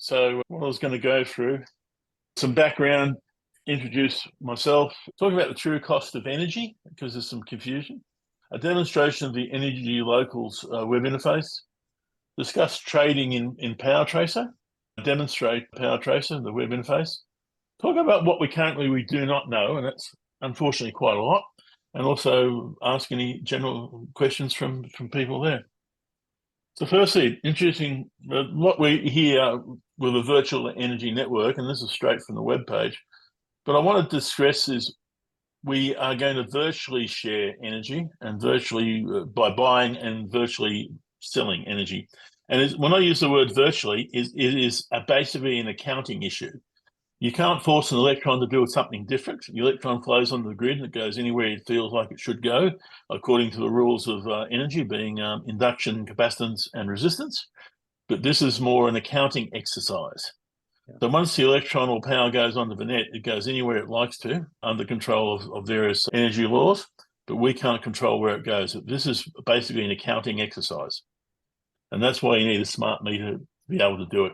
So what I was going to go through, some background, introduce myself, talk about the true cost of energy, because there's some confusion, a demonstration of the Energy Locals web interface, discuss trading in Powertracer, demonstrate Powertracer, the web interface, talk about what we do not know, and that's unfortunately quite a lot, and also ask any general questions from people there. So firstly, introducing what we hear with a virtual energy network, and this is straight from the web page, but I wanted to stress is we are going to virtually share energy, and virtually by buying and virtually selling energy. And when I use the word virtually, it is basically an accounting issue. You can't force an electron to do something different. The electron flows onto the grid and it goes anywhere it feels like it should go, according to the rules of energy, being induction, capacitance, and resistance. But this is more an accounting exercise. So once the electron or power goes onto the net, it goes anywhere it likes to, under control of various energy laws, but we can't control where it goes. This is basically an accounting exercise. And that's why you need a smart meter to be able to do it.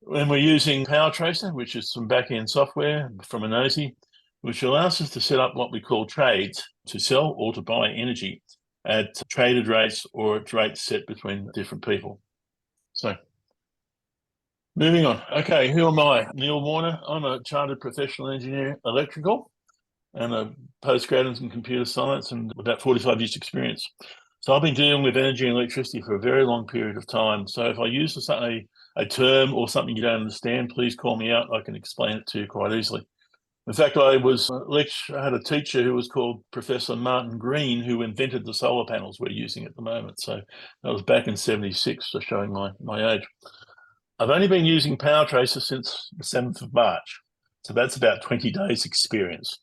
When we're using Powertracer, which is some back-end software from a nosy, which allows us to set up what we call trades to sell or to buy energy at traded rates or at rates set between different people. So moving on. Okay, who am I? Neil Warner. I'm a chartered professional engineer, electrical, and a postgraduate in computer science and about 45 years experience. So I've been dealing with energy and electricity for a very long period of time. So if I use a term or something you don't understand, please call me out. I can explain it to you quite easily. In fact, I had a teacher who was called Professor Martin Green, who invented the solar panels we're using at the moment. So that was back in '76, so showing my age. I've only been using Powertracer since the 7th of March. So that's about 20 days experience.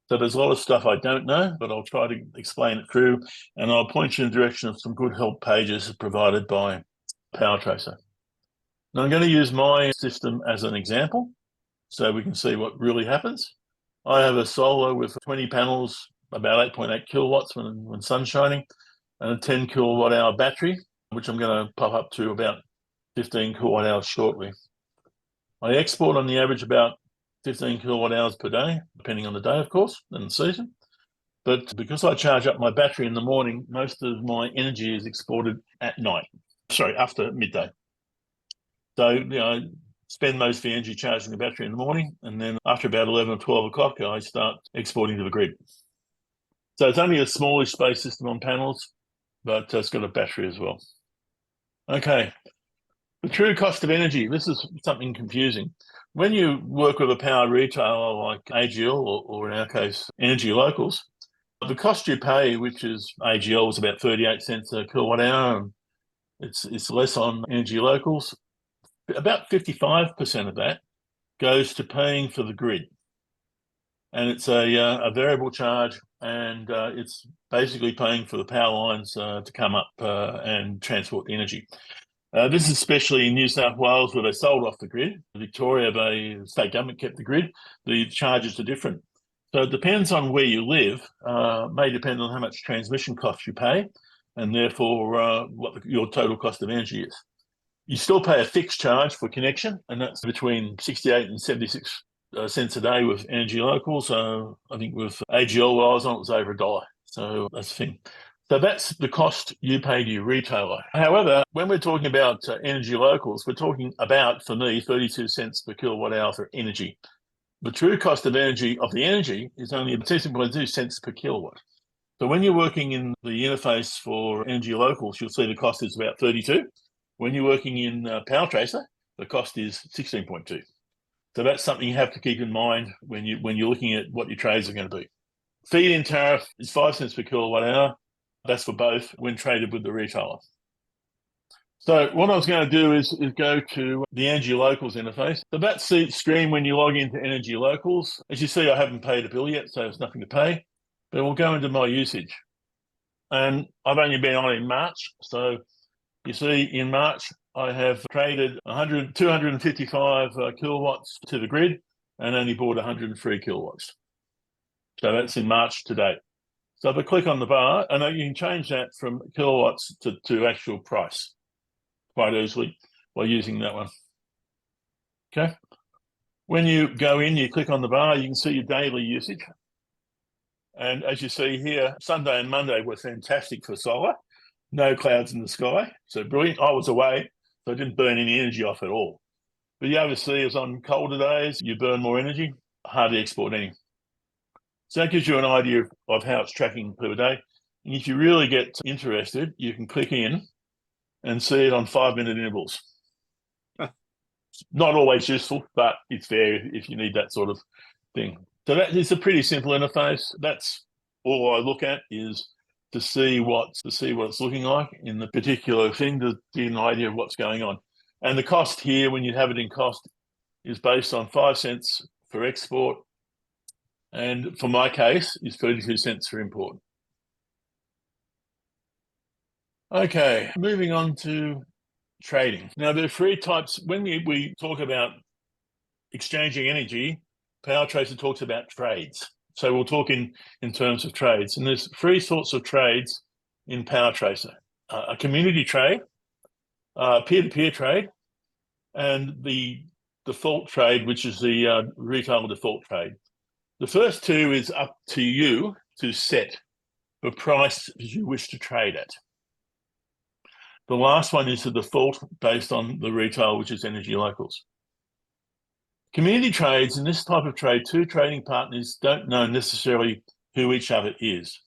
So there's a lot of stuff I don't know, but I'll try to explain it through, and I'll point you in the direction of some good help pages provided by Powertracer. Now I'm going to use my system as an example so we can see what really happens. I have a solar with 20 panels, about 8.8 kilowatts when sun's shining, and a 10 kilowatt hour battery, which I'm going to pop up to about 15 kilowatt hours shortly. I export on the average about 15 kilowatt hours per day, depending on the day, of course, and the season. But because I charge up my battery in the morning, most of my energy is exported at night. Sorry, after midday. So, I spend most of the energy charging the battery in the morning, and then after about 11 or 12 o'clock, I start exporting to the grid. So it's only a smallish space system on panels, but it's got a battery as well. Okay, the true cost of energy. This is something confusing. When you work with a power retailer like AGL or in our case, Energy Locals, the cost you pay, which is AGL was about 38 cents a kilowatt hour, and it's less on Energy Locals. About 55% of that goes to paying for the grid. And it's a variable charge, and it's basically paying for the power lines to come up and transport the energy. This is especially in New South Wales, where they sold off the grid. Victoria, the state government kept the grid. The charges are different. So it depends on where you live, may depend on how much transmission costs you pay, and therefore what your total cost of energy is. You still pay a fixed charge for connection, and that's between 68 and 76 cents a day with Energy Locals. So I think with AGL, when I was on, it was over $1. So that's the thing. So that's the cost you pay to your retailer. However, when we're talking about Energy Locals, we're talking about, for me, 32 cents per kilowatt hour for energy. The true cost of the energy is only 2.2 cents per kilowatt. So when you're working in the interface for Energy Locals, you'll see the cost is about 32. When you're working in Powertracer, the cost is 16.2. So that's something you have to keep in mind when you're looking at what your trades are going to be. Feed-in tariff is 5 cents per kilowatt hour. That's for both when traded with the retailer. So what I was going to do is go to the Energy Locals interface. So that's the screen when you log into Energy Locals. As you see, I haven't paid a bill yet, so there's nothing to pay. But we'll go into my usage. And I've only been on in March. So you see in March, I have traded 255 kilowatts to the grid and only bought 103 kilowatts. So that's in March to date. So if I click on the bar, and you can change that from kilowatts to actual price quite easily by using that one. Okay. When you go in, you click on the bar, you can see your daily usage. And as you see here, Sunday and Monday were fantastic for solar. No clouds in the sky, so brilliant. I was away, so I didn't burn any energy off at all. But the overseas on colder days, you burn more energy, hardly export any. So that gives you an idea of how it's tracking per day. And if you really get interested, you can click in and see it on 5-minute intervals. Not always useful, but it's there if you need that sort of thing. So that is a pretty simple interface. That's all I look at, is to see what it's looking like in the particular thing, to get an idea of what's going on. And the cost here, when you have it in cost, is based on 5 cents for export, and for my case, is 32 cents for import. Okay, moving on to trading. Now, there are 3 types. When we talk about exchanging energy, Powertracer talks about trades. So we'll talk in terms of trades. And there's 3 sorts of trades in Powertracer. A community trade, peer-to-peer trade, and the default trade, which is the retail default trade. The first 2 is up to you to set the price you wish to trade at. The last one is the default based on the retail, which is energy locals. Community trades, in this type of trade, 2 trading partners don't know necessarily who each other is.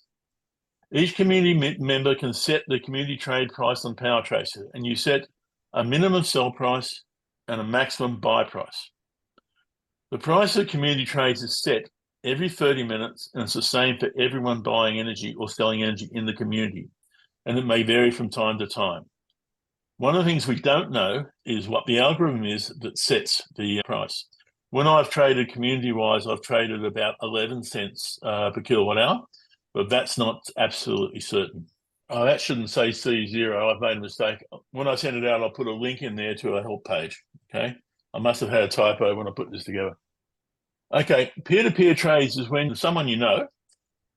Each community member can set the community trade price on Powertracer, and you set a minimum sell price and a maximum buy price. The price of community trades is set every 30 minutes, and it's the same for everyone buying energy or selling energy in the community, and it may vary from time to time. One of the things we don't know is what the algorithm is that sets the price. When I've traded community-wise, I've traded about 11 cents per kilowatt hour, but that's not absolutely certain. Oh, that shouldn't say C0. I've made a mistake. When I send it out, I'll put a link in there to a help page, okay? I must have had a typo when I put this together. Okay, peer-to-peer trades is when someone you know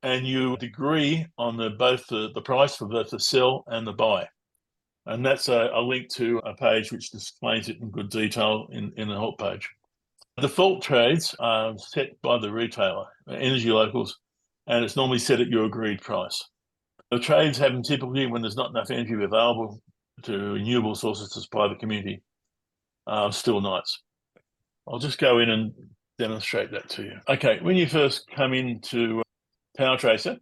and you agree on both the price for both the sell and the buy. And that's a link to a page which displays it in good detail in the help page. Default trades are set by the retailer, energy locals, and it's normally set at your agreed price. The trades happen typically when there's not enough energy available to renewable sources to supply the community. Still nights. I'll just go in and demonstrate that to you. Okay, when you first come into Powertracer,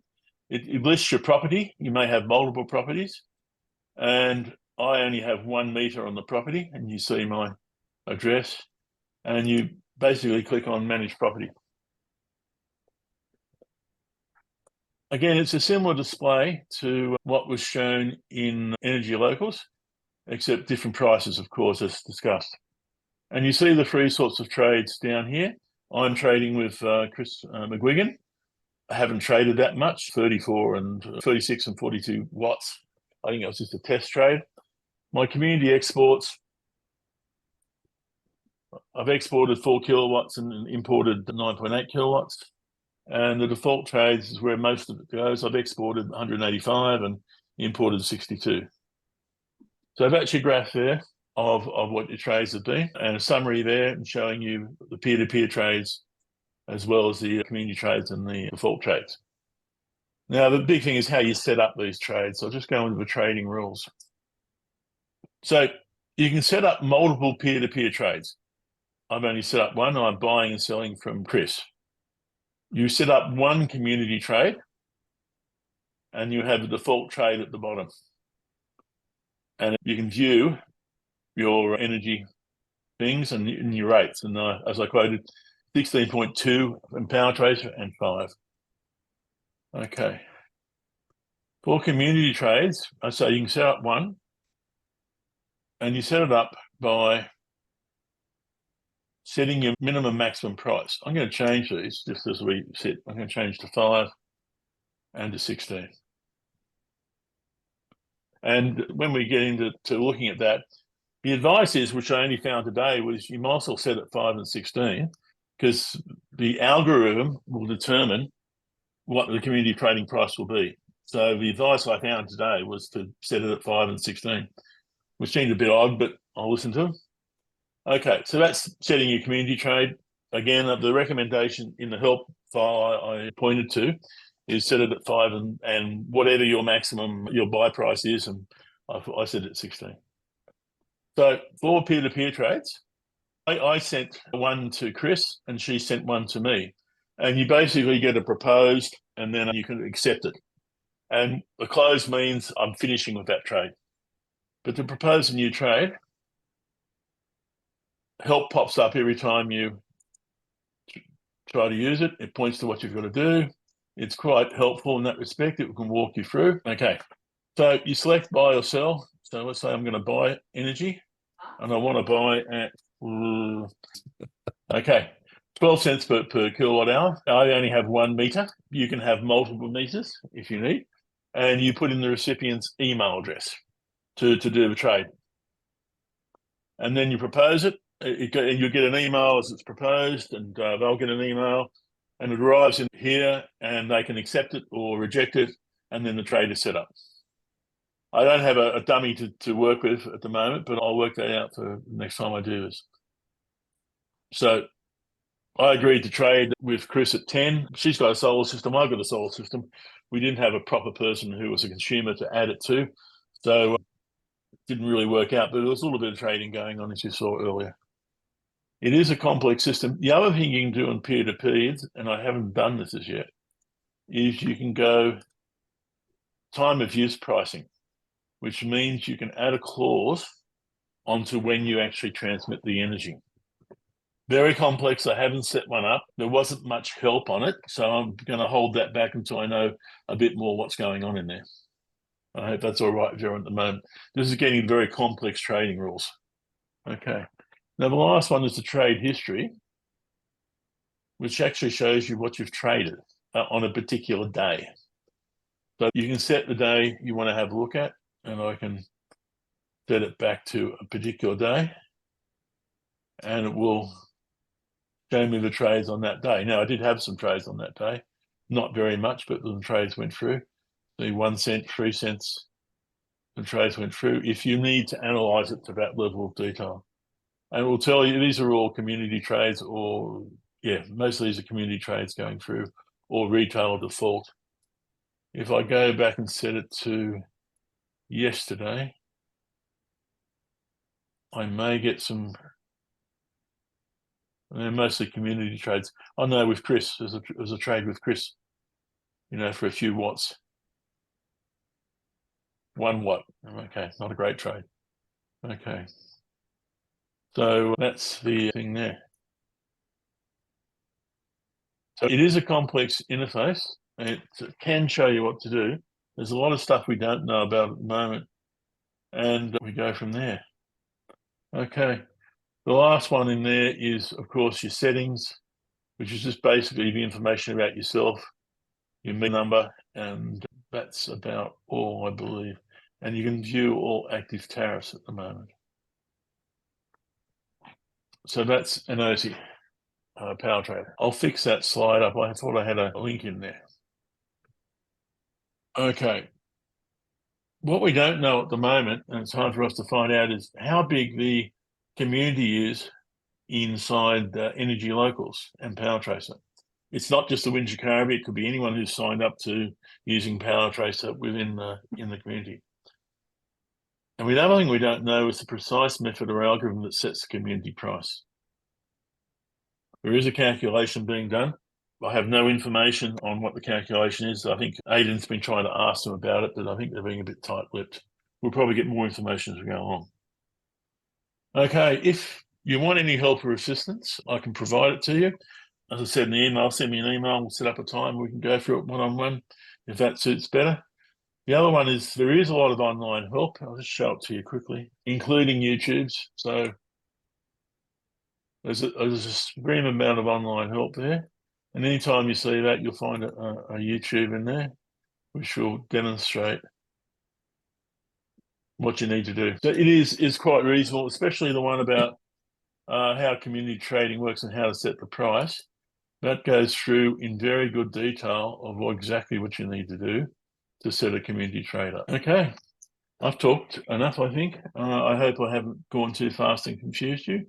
it lists your property. You may have multiple properties, and I only have 1 meter on the property, and you see my address, and you basically click on Manage Property. Again, it's a similar display to what was shown in Energy Locals, except different prices, of course, as discussed. And you see the 3 sorts of trades down here. I'm trading with Chris McGuigan. I haven't traded that much, 34 and 36 and 42 watts. I think it was just a test trade. My community exports, I've exported 4 kilowatts and imported 9.8 kilowatts. And the default trades is where most of it goes. I've exported 185 and imported 62. So I've actually a graph there of what your trades have been, and a summary there showing you the peer-to-peer trades as well as the community trades and the default trades. Now, the big thing is how you set up these trades. So I'll just go into the trading rules. So you can set up multiple peer-to-peer trades. I've only set up one. I'm buying and selling from Chris. You set up 1 community trade, and you have the default trade at the bottom. And you can view your energy things and your rates. And as I quoted, 16.2 in Powertracer and 5. Okay. For community trades, so you can set up 1, and you set it up by setting your minimum maximum price. I'm going to change these just as we said. I'm going to change to 5 and to 16. And when we get into looking at that, the advice is, which I only found today, was you might as well set at 5 and 16, because the algorithm will determine what the community trading price will be. So the advice I found today was to set it at 5 and 16, which seemed a bit odd, but I'll listen to them. Okay, so that's setting your community trade. Again, the recommendation in the help file I pointed to is set it at 5 and whatever your maximum, your buy price is, and I set it at 16. So for peer-to-peer trades, I sent one to Chris and she sent one to me. And you basically get a proposed and then you can accept it. And the close means I'm finishing with that trade. But to propose a new trade, help pops up every time you try to use it. It points to what you've got to do. It's quite helpful in that respect. It can walk you through. Okay, so you select buy or sell. So let's say I'm going to buy energy and I want to buy at, okay, 12 cents per kilowatt hour. I only have 1 meter. You can have multiple meters if you need. And you put in the recipient's email address to do the trade. And then you propose it. You get an email as it's proposed, and they'll get an email, and it arrives in here, and they can accept it or reject it, and then the trade is set up. I don't have a dummy to work with at the moment, but I'll work that out for next time I do this. So I agreed to trade with Chris at 10. She's got a solar system. I've got a solar system. We didn't have a proper person who was a consumer to add it to, so it didn't really work out, but there was a little bit of trading going on, as you saw earlier. It is a complex system. The other thing you can do on peer-to-peer, and I haven't done this as yet, is you can go time of use pricing, which means you can add a clause onto when you actually transmit the energy. Very complex. I haven't set one up. There wasn't much help on it, so I'm going to hold that back until I know a bit more what's going on in there. I hope that's all right with you at the moment. This is getting very complex trading rules. Okay. Now, the last one is the trade history, which actually shows you what you've traded on a particular day. So you can set the day you want to have a look at, and I can set it back to a particular day, and it will show me the trades on that day. Now, I did have some trades on that day, not very much, but the trades went through. The 1 cent, 3 cents, the trades went through. If you need to analyze it to that level of detail, and it will tell you these are all community trades, or most of these are community trades going through, or retail default. If I go back and set it to yesterday, I may get some. They're mostly community trades. I know with Chris, there's a trade with Chris, for a few watts. 1 watt. Okay, not a great trade. Okay. So that's the thing there. So it is a complex interface. It can show you what to do. There's a lot of stuff we don't know about at the moment, and we go from there. Okay. The last one in there is, of course, your settings, which is just basically the information about yourself, your meter number, and that's about all, I believe. And you can view all active tariffs at the moment. So that's an Aussie Powertracer. I'll fix that slide up. I thought I had a link in there. Okay. What we don't know at the moment, and it's hard for us to find out, is how big the community is inside Energy Locals and Powertracer. It's not just the Wingecarribee, it could be anyone who's signed up to using Powertracer within in the community. And the other thing we don't know is the precise method or algorithm that sets the community price. There is a calculation being done. I have no information on what the calculation is. I think Aidan's been trying to ask them about it, but I think they're being a bit tight-lipped. We'll probably get more information as we go along. Okay, if you want any help or assistance, I can provide it to you. As I said in the email, send me an email, we'll set up a time, we can go through it one-on-one if that suits better. The other one is there is a lot of online help. I'll just show it to you quickly, including YouTube's. So there's a supreme amount of online help there. And anytime you see that, you'll find a YouTube in there, which will demonstrate what you need to do. So it is quite reasonable, especially the one about how community trading works and how to set the price. That goes through in very good detail of exactly what you need to do to set a community trade up. Okay, I've talked enough, I think. I hope I haven't gone too fast and confused you.